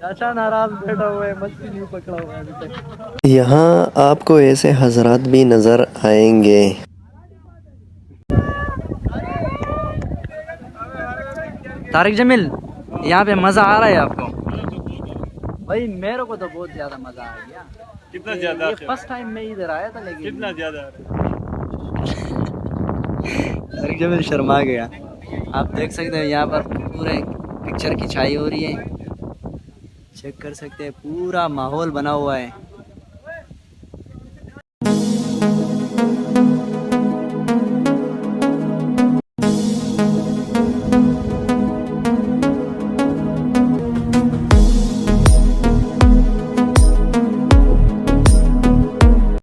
चाचा नाराज बैठा हुआ है, मछली नहीं पकड़ा हुआ है अभी तक। यहाँ आपको ऐसे हजरात भी नज़र आएंगे। तारिक जमील, यहाँ पे मजा आ रहा है आपको? भाई मेरे को तो बहुत ज्यादा मजा आ गया। कितना ज्यादा? ये फर्स्ट टाइम मैं इधर आया था, लेकिन कितना ज्यादा? तारिक जमील शर्मा गया। आप देख सकते हैं यहाँ पर पूरे पिक्चर खिंचाई हो रही है, चेक कर सकते हैं, पूरा माहौल बना हुआ है।